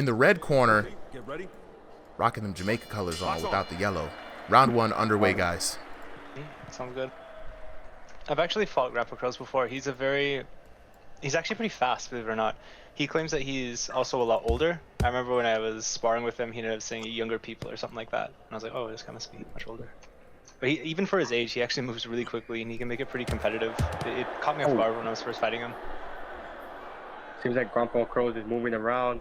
the red corner, Get ready. rocking them Jamaica colors on without the yellow. Round 1 underway, guys. Sounds good. I've actually fought GRANPA CURLS before. He's actually pretty fast, believe it or not. He claims that he's also a lot older. I remember when I was sparring with him, he ended up saying younger people or something like that. And I was like, oh, this guy must be much older. But even for his age, he actually moves really quickly and he can make it pretty competitive. It caught me off guard when I was first fighting him. Seems like GRANPA CURLS is moving around,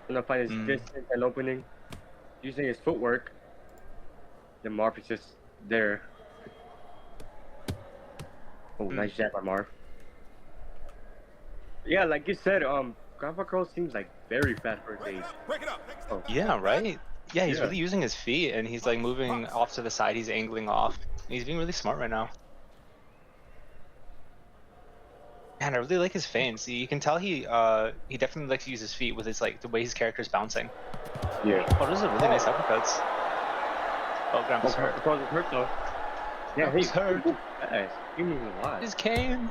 trying to find his distance and opening, using his footwork. Then Marf is just there. Oh, nice jab by Marf. Yeah, like you said, GRANPA CURLS seems like very fast for his age. Break it up. Oh. Yeah, right? Yeah, he's really using his feet and he's like moving off to the side, he's angling off. He's being really smart right now. Man, I really like his feints. You can tell he definitely likes to use his feet with his like the way his character's bouncing. Yeah. Oh, those are really nice uppercuts. Oh, GRANPA's hurt. CURLS is hurt though. Yeah, He's hurt. He moves a lot. His cane.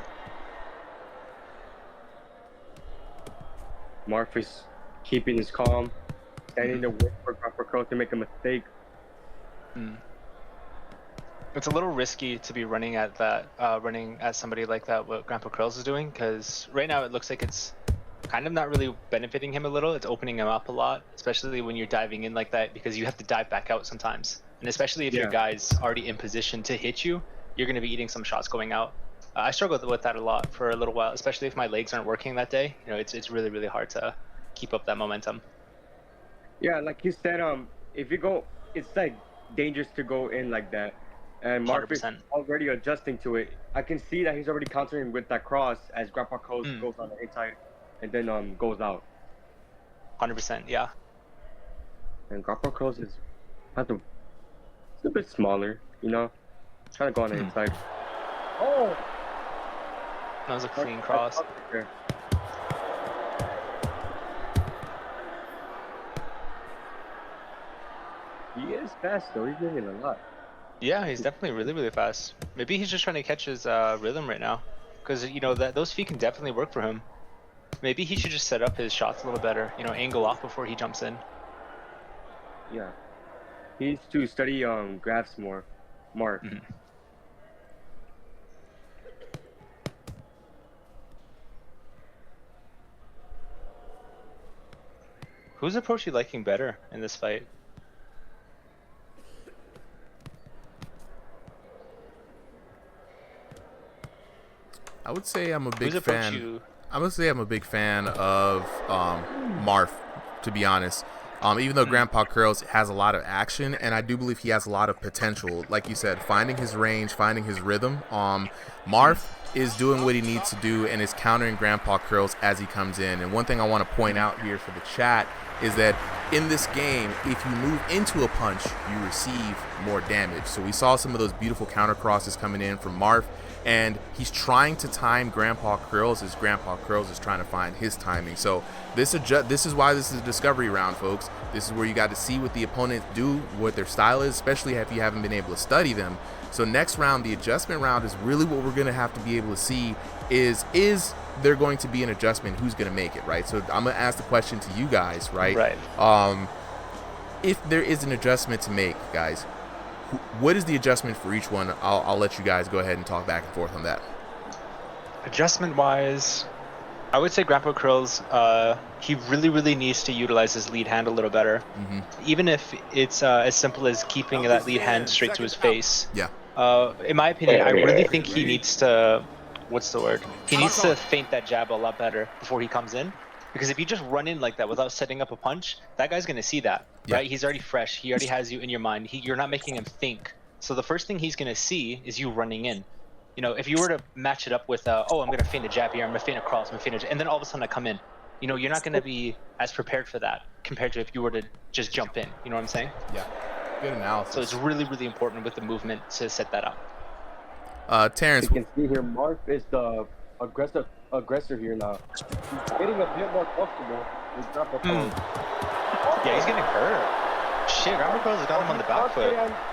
Marf is keeping his calm, standing to wait for GRANPA CURLS to make a mistake. It's a little risky to be running at that, running at somebody like that. What GRANPA CURLS is doing, because right now it looks like it's kind of not really benefiting him a little. It's opening him up a lot, especially when you're diving in like that, because you have to dive back out sometimes. And especially if your guy's already in position to hit you, you're going to be eating some shots going out. I struggled with that a lot for a little while, especially if my legs aren't working that day. You know, it's really, really hard to keep up that momentum. Yeah, like you said, if you go, it's like dangerous to go in like that. And Marf is already adjusting to it. I can see that he's already countering with that cross as GRANPA CURLS goes on the inside and then goes out. 100%, yeah. And GRANPA CURLS is it's a bit smaller, you know, trying to go on the inside. Oh, that was a clean cross. He is fast though. He's moving a lot. Yeah, he's definitely really, really fast. Maybe he's just trying to catch his rhythm right now, because you know that those feet can definitely work for him. Maybe he should just set up his shots a little better. You know, angle off before he jumps in. Yeah, he needs to study grabs more. Marf. Whose approach are you liking better in this fight? I would say I'm a big fan. I would say I'm a big fan of Marf, to be honest. Even though GRANPA CURLS has a lot of action, and I do believe he has a lot of potential, like you said, finding his range, finding his rhythm. Marf is doing what he needs to do and is countering GRANPA CURLS as he comes in. And one thing I want to point out here for the chat is that in this game, if you move into a punch, you receive more damage. So we saw some of those beautiful counter crosses coming in from Marf, and he's trying to time GRANPA CURLS as GRANPA CURLS is trying to find his timing. So this is why this is a discovery round, folks. This is where you got to see what the opponents do, what their style is, especially if you haven't been able to study them. So next round, the adjustment round, is really what we're going to have to be able to see is there going to be an adjustment? Who's going to make it, right? So I'm going to ask the question to you guys, right? Right. If there is an adjustment to make, guys, what is the adjustment for each one? I'll let you guys go ahead and talk back and forth on that. Adjustment-wise, I would say GRANPA CURLS, he really, really needs to utilize his lead hand a little better. Even if it's as simple as keeping that lead hand straight to his face. Yeah. In my opinion, I really think he needs to, what's the word? He needs to feint that jab a lot better before he comes in. Because if you just run in like that without setting up a punch, that guy's going to see that, right? He's already fresh. He already has you in your mind. You're not making him think. So the first thing he's going to see is you running in. You know, if you were to match it up with, oh, I'm going to feint a jab here, I'm going to feint a cross, I'm going to feint a jab, and then all of a sudden I come in. You know, you're not going to be as prepared for that compared to if you were to just jump in. You know what I'm saying? Yeah. Good analysis. So it's really, really important with the movement to set that up. Terrence. You can see here, Marf is the aggressor here now. He's getting a bit more comfortable with GRANPA CURLS. Yeah, he's getting hurt. Shit, GRANPA CURLS has got him on the back foot.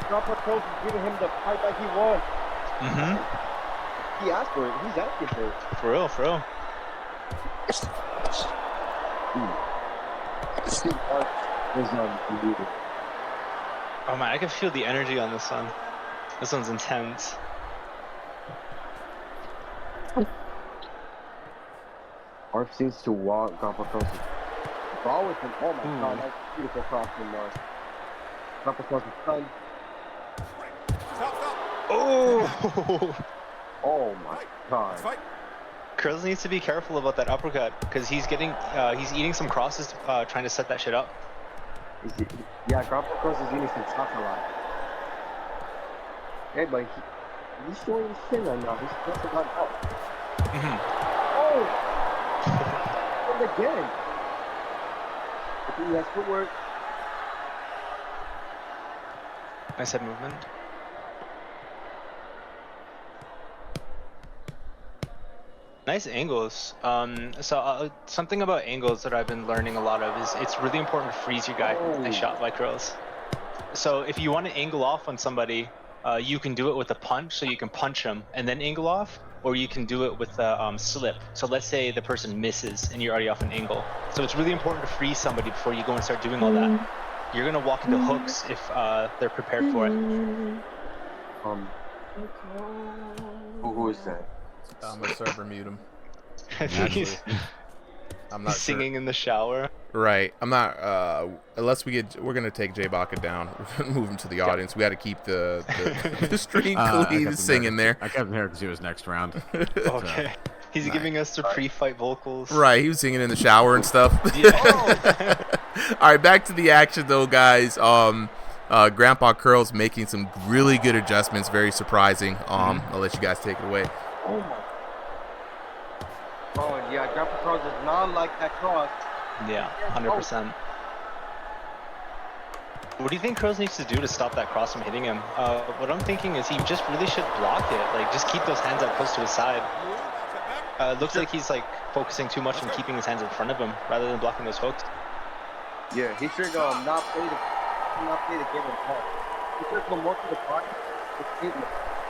GRANPA CURLS is giving him the fight that he wants. He asked for it. He's asking for it. For real, for real. Oh man, I can feel the energy on this one. This one's intense. Marf seems to want GRANPA CURLS. Ball with him. Oh my god, that's a beautiful cross from Marf. GRANPA CURLS is done. Oh! Oh my god. Curls needs to be careful about that uppercut because he's eating some crosses trying to set that shit up. Yeah, GRANPA CURLS is eating some shots a lot. Hey, but he's showing his chin right now. He's just about up. Oh! And again. I think he has footwork. Nice head movement. Nice angles. Something about angles that I've been learning a lot of is it's really important to freeze your guy. Nice shot by Curls. So if you want to angle off on somebody, you can do it with a punch, so you can punch them and then angle off, or you can do it with a slip. So let's say the person misses and you're already off an angle. So it's really important to freeze somebody before you go and start doing all that. You're gonna walk into hooks if they're prepared for it. Who is that? I'm gonna server mute him. I think he's not singing in the shower. Right. I'm not. Unless we're gonna take J Baca down. We're gonna move him to the audience. We got to keep the stream clean singing there. I kept him here because he was next round. Okay. He's giving us the pre-fight vocals. Right. He was singing in the shower and stuff. Yeah. All right. Back to the action though, guys. GRANPA CURLS making some really good adjustments. Very surprising. I'll let you guys take it away. Oh my. Oh yeah, GRANPA CURLS does not like that cross. Yeah, 100%. What do you think Curls needs to do to stop that cross from hitting him? What I'm thinking is he just really should block it. Like, just keep those hands up close to his side. Looks like he's like focusing too much on keeping his hands in front of him rather than blocking those hooks. Yeah, he should not play the game in part. He should go more to the body,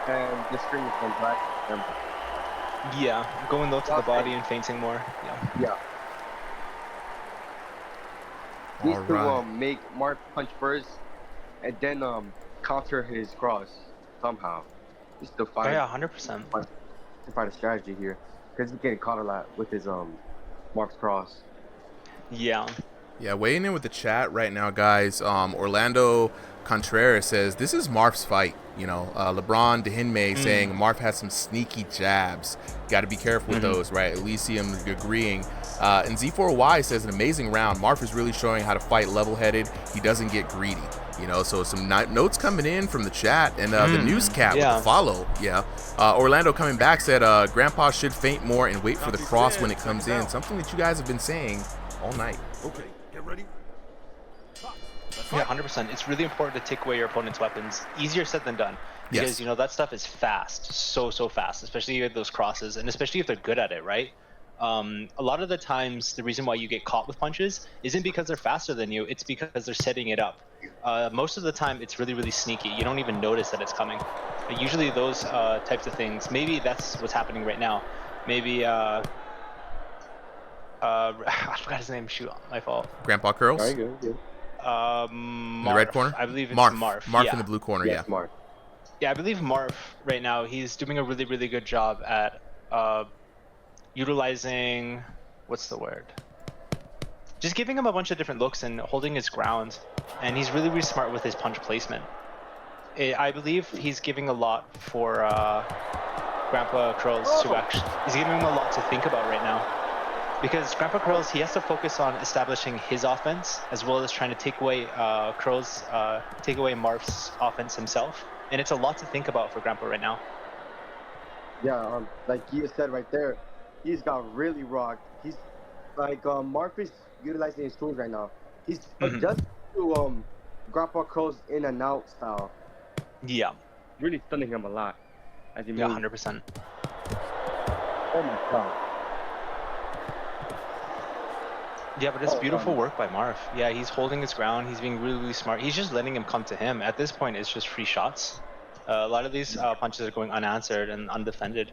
and the string is going back to him. Yeah, going low to the body and feinting more. Yeah. Needs to make Marf punch first, and then counter his cross somehow. Just to find. Oh yeah, 100%. To find a strategy here, because he's getting caught a lot with his Marf's cross. Yeah. Yeah, weighing in with the chat right now, guys. Orlando Contreras says this is Marf's fight. You know, LeBron Dehinme saying Marf has some sneaky jabs. Got to be careful with those, right? Elysium agreeing. And Z4Y says an amazing round. Marf is really showing how to fight level-headed. He doesn't get greedy. You know, so some notes coming in from the chat and the news cat with the follow. Yeah. Orlando coming back said GRANPA should feint more and wait for the cross when it comes in. Something that you guys have been saying all night. Okay, get ready. Yeah, 100%. It's really important to take away your opponent's weapons. Easier said than done. Because, you know, that stuff is fast. So fast. Especially with those crosses. And especially if they're good at it, right? A lot of the times, the reason why you get caught with punches isn't because they're faster than you. It's because they're setting it up. Most of the time, it's really, really sneaky. You don't even notice that it's coming. But usually those types of things, maybe that's what's happening right now. Maybe, I forgot his name. Shoot, my fault. GRANPA CURLS? Very good. In the red corner? I believe it's Marf. Marf. Marf in the blue corner, yeah. Marf. Yeah, I believe Marf right now, he's doing a really, really good job at utilizing, what's the word? Just giving him a bunch of different looks and holding his ground. And he's really, really smart with his punch placement. I believe he's giving a lot for GRANPA CURLS to actually, he's giving him a lot to think about right now. Because GRANPA CURLS, he has to focus on establishing his offense as well as trying to take away take away Marf's offense himself. And it's a lot to think about for GRANPA right now. Yeah, like you said right there, he's got really rocked. He's like Marf is utilizing his tools right now. He's adjusting to GRANPA CURLS in and out style. Yeah. Really stunning him a lot as he moves. Yeah, 100%. Oh my god. Yeah, but it's beautiful work by Marf. Yeah, he's holding his ground. He's being really, really smart. He's just letting him come to him. At this point, it's just free shots. A lot of these punches are going unanswered and undefended.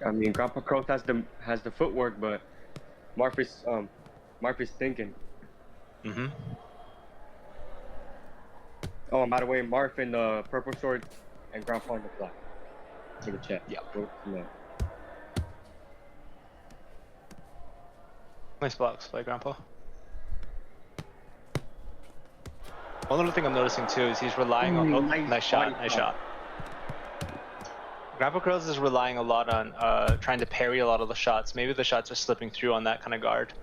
I mean, GRANPA CURLS has the footwork, but Marf is Marf is thinking. Mm-hmm. Oh, and by the way, Marf in the purple shorts and Grandpa in the black. For the chat. Yeah. Yeah. Nice blocks by Grandpa. One little thing I'm noticing too is he's relying on. Oh, nice shot. Grandpa Curls is relying a lot on trying to parry a lot of the shots. Maybe the shots are slipping through on that kind of guard.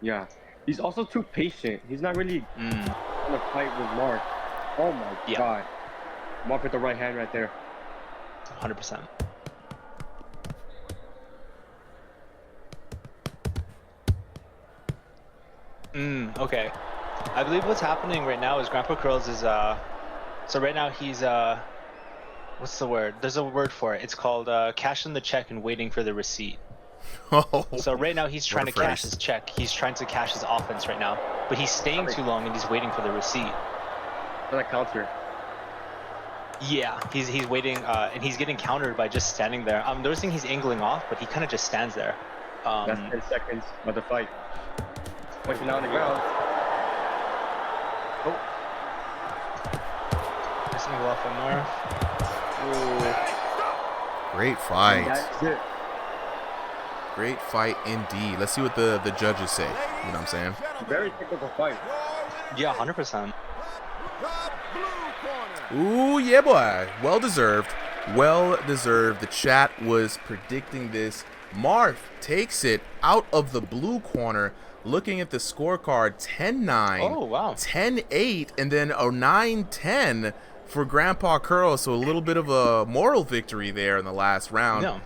Yeah. He's also too patient. He's not really in a fight with Marf. Oh my god. Marf with the right hand right there. 100%. Okay. I believe what's happening right now is Grandpa Curls is so right now he's what's the word? There's a word for it. It's called cashing the check and waiting for the receipt. So right now he's trying to cash his check. He's trying to cash his offense right now, but he's staying too long and he's waiting for the receipt. For that counter. Yeah, he's waiting and he's getting countered by just standing there. I'm noticing he's angling off, but he kind of just stands there. That's 10 seconds of the fight. Pushing on the ground. Oh. Nice angle off on Marf. Great fight. That's it. Great fight indeed. Let's see what the judges say. You know what I'm saying? Very technical fight. Yeah, 100%. Ooh, yeah, boy. Well deserved. Well deserved. The chat was predicting this. Marf takes it out of the blue corner. Looking at the scorecard, 10-9. Oh, wow. 10-8, and then a 9-10 for Grandpa Curls. So a little bit of a moral victory there in the last round. No.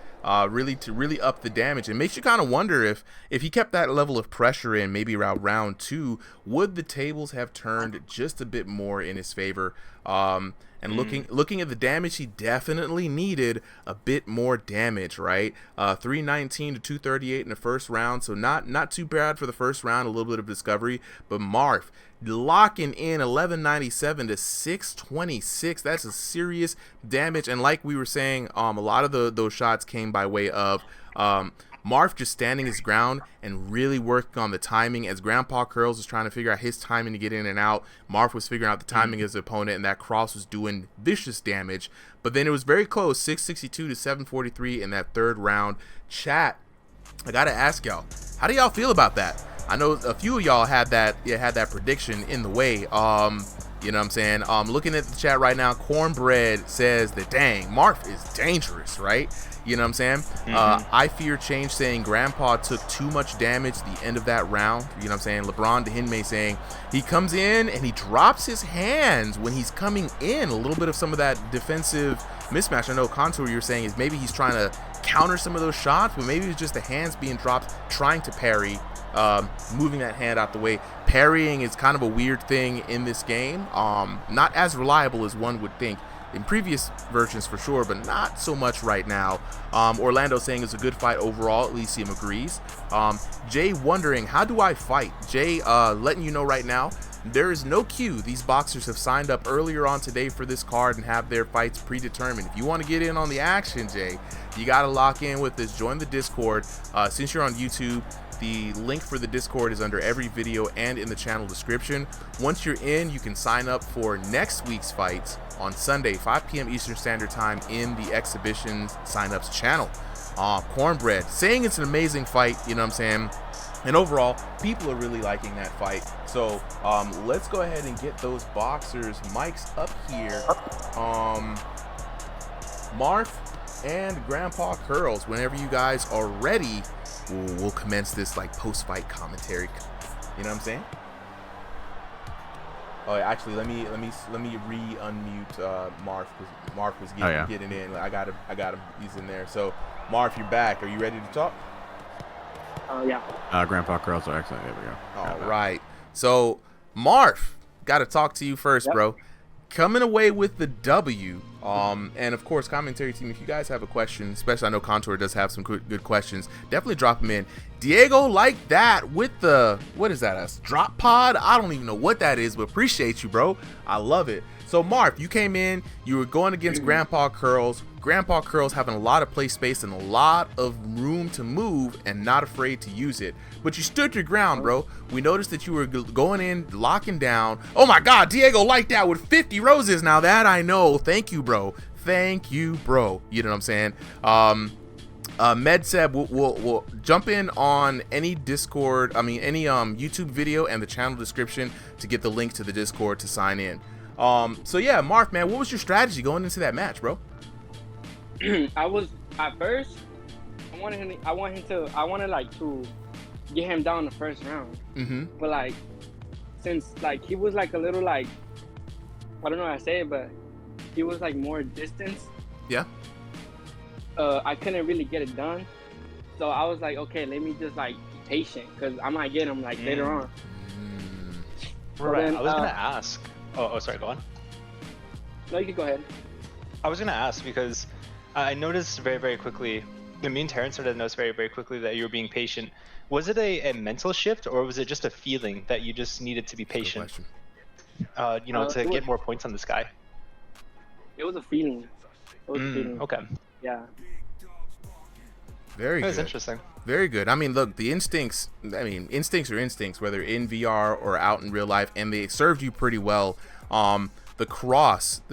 Really up the damage. It makes you kind of wonder if he kept that level of pressure in maybe around round 2, would the tables have turned just a bit more in his favor? And looking at the damage, he definitely needed a bit more damage, right? 319 to 238 in the first round, so not too bad for the first round. A little bit of discovery, but Marf locking in 1197 to 626. That's a serious damage, and like we were saying, a lot of those shots came by way of Marf just standing his ground and really working on the timing as Grandpa Curls was trying to figure out his timing to get in and out. Marf was figuring out the timing of his opponent, and that cross was doing vicious damage. But then it was very close, 662 to 743 in that third round. Chat, I gotta ask y'all, how do y'all feel about that? I know a few of y'all had that prediction in the way. You know what I'm saying? Looking at the chat right now, Cornbread says that dang, Marf is dangerous, right? You know what I'm saying? I Fear Change saying Grandpa took too much damage at the end of that round. You know what I'm saying? LeBron Dehinme saying he comes in and he drops his hands when he's coming in. A little bit of some of that defensive mismatch. I know Contour you're saying is maybe he's trying to counter some of those shots, but maybe it's just the hands being dropped, trying to parry, moving that hand out the way. Parrying is kind of a weird thing in this game. Not as reliable as one would think in previous versions for sure, but not so much right now. Orlando saying it's a good fight overall. Elysium agrees. Jay wondering, how do I fight? Jay letting you know right now, there is no queue. These boxers have signed up earlier on today for this card and have their fights predetermined. If you want to get in on the action, Jay, you got to lock in with this. Join the Discord. Since you're on YouTube, the link for the Discord is under every video and in the channel description. Once you're in, you can sign up for next week's fights on Sunday, 5 p.m. Eastern Standard Time in the Exhibitions signups channel. Cornbread saying it's an amazing fight, you know what I'm saying? And overall, people are really liking that fight. So let's go ahead and get those boxers mics up here. Marf and Grandpa Curls, whenever you guys are ready, we'll commence this like post-fight commentary. You know what I'm saying? Oh, actually, let me re-unmute Marf, because Marf was getting in. I got him. He's in there. So, Marf, you're back. Are you ready to talk? Yeah. Grandpa Curls are excellent. There we go. All right. So, Marf, got to talk to you first, bro. Coming away with the W. And of course, commentary team, if you guys have a question, especially I know Contour does have some good questions, definitely drop them in. Diego like that with the, what is that, a drop pod? I don't even know what that is, but appreciate you, bro. I love it. So Marv, you came in, you were going against Grandpa Curls. Grandpa Curls having a lot of play space and a lot of room to move and not afraid to use it. But you stood your ground, bro. We noticed that you were going in, locking down. Oh my God, Diego like that with 50 roses. Now that I know. Thank you, bro. Thank you, bro. You know what I'm saying? MedSeb will jump in on any Discord, any YouTube video and the channel description to get the link to the Discord to sign in. So yeah, Marv, man, what was your strategy going into that match, bro? I was at first. I wanted to get him down the first round. But like, since like he was like a little like, I don't know how to say it, but he was like more distance. Yeah. I couldn't really get it done, so I was like, okay, let me just like be patient because I might get him like later on. Right. Then, I was gonna ask. Oh, sorry. Go on. No, you can go ahead. I was gonna ask because I noticed very, very quickly. Me and Terrence started to notice very, very quickly that you were being patient. Was it a mental shift, or was it just a feeling that you just needed to be patient? To get more points on this guy. It was a feeling. It was a feeling. Okay. Yeah. Very good. That's interesting. Very good. I mean, look, the instincts, instincts are instincts, whether in VR or out in real life, and they served you pretty well. The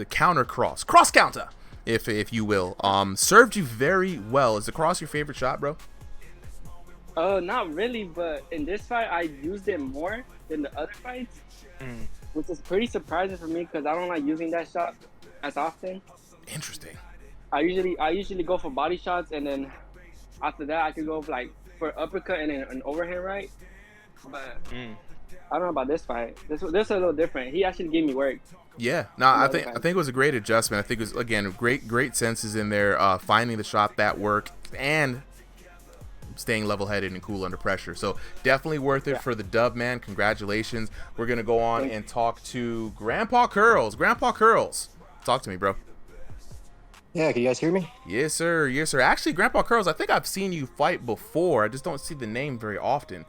counter cross counter, if you will, served you very well. Is the cross your favorite shot, bro? Not really, but in this fight, I used it more than the other fights, which is pretty surprising for me because I don't like using that shot as often. Interesting. I usually go for body shots, and then after that I could go for uppercut and then an overhand right. But I don't know about this fight. This is a little different. He actually gave me work. Yeah, no, I think it was a great adjustment. I think it was, again, great senses in there, finding the shot that worked and staying level-headed and cool under pressure. So definitely worth it for the dub, man. Congratulations. We're gonna go on and talk to Grandpa Curls. Grandpa Curls, talk to me, bro. Yeah, can you guys hear me? Yes, sir. Yes, sir. Actually, Grandpa Curls, I think I've seen you fight before. I just don't see the name very often.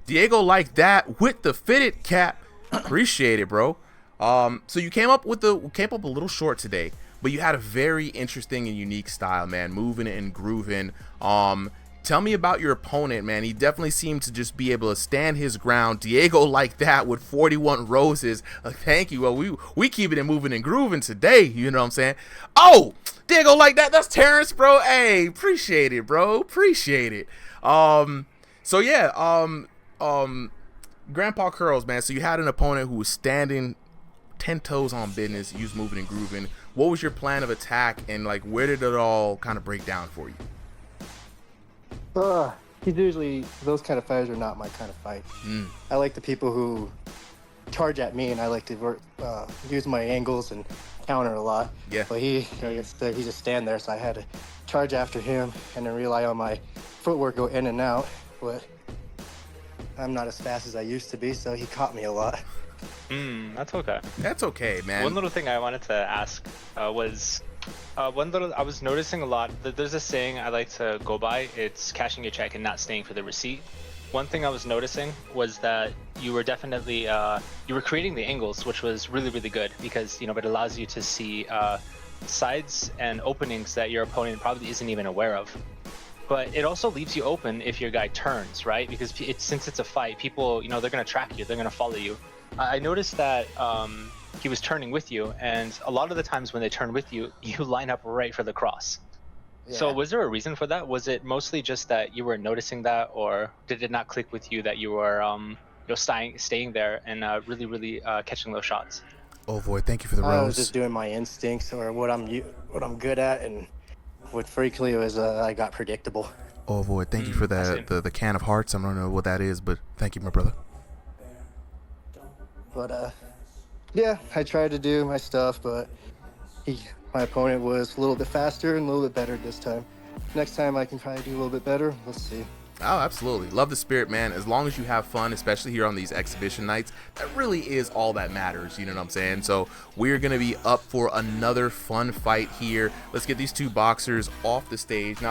Diego like that with the fitted cap. Appreciate it, bro. So you came up a little short today, but you had a very interesting and unique style, man. Moving and grooving. Tell me about your opponent, man. He definitely seemed to just be able to stand his ground. Diego like that with 41 roses. Thank you. Well, we keeping it moving and grooving today. You know what I'm saying? Oh, Diego like that. That's Terrence, bro. Hey, appreciate it, bro. Appreciate it. So yeah, Grandpa Curls, man. So you had an opponent who was standing 10 toes on business. He was moving and grooving. What was your plan of attack, and like where did it all kind of break down for you? He's usually, those kind of fighters are not my kind of fight. I like the people who charge at me, and I like to use my angles and counter a lot. Yeah. But he just stand there, so I had to charge after him and then rely on my footwork, go in and out. But I'm not as fast as I used to be, so he caught me a lot. That's okay. That's okay, man. One little thing I wanted to ask was I was noticing a lot that there's a saying I like to go by. It's cashing your check and not staying for the receipt. One thing I was noticing was that you were definitely you were creating the angles, which was really, really good because it allows you to see sides and openings that your opponent probably isn't even aware of. But it also leaves you open if your guy turns, right? Because since it's a fight, people they're gonna track you, they're gonna follow you. I noticed that he was turning with you, and a lot of the times when they turn with you, you line up right for the cross. Yeah. So was there a reason for that? Was it mostly just that you were noticing that, or did it not click with you that you were staying there and really, really catching those shots? Oh, Void, thank you for the rose. I was just doing my instincts or what I'm good at, and what frequently was I got predictable. Oh, Void, thank you for the can of hearts. I don't know what that is, but thank you, my brother. But yeah, I tried to do my stuff, but my opponent was a little bit faster and a little bit better this time. Next time I can probably do a little bit better. We'll see. Oh, absolutely. Love the spirit, man. As long as you have fun, especially here on these exhibition nights, that really is all that matters. You know what I'm saying? So we're going to be up for another fun fight here. Let's get these two boxers off the stage. Now,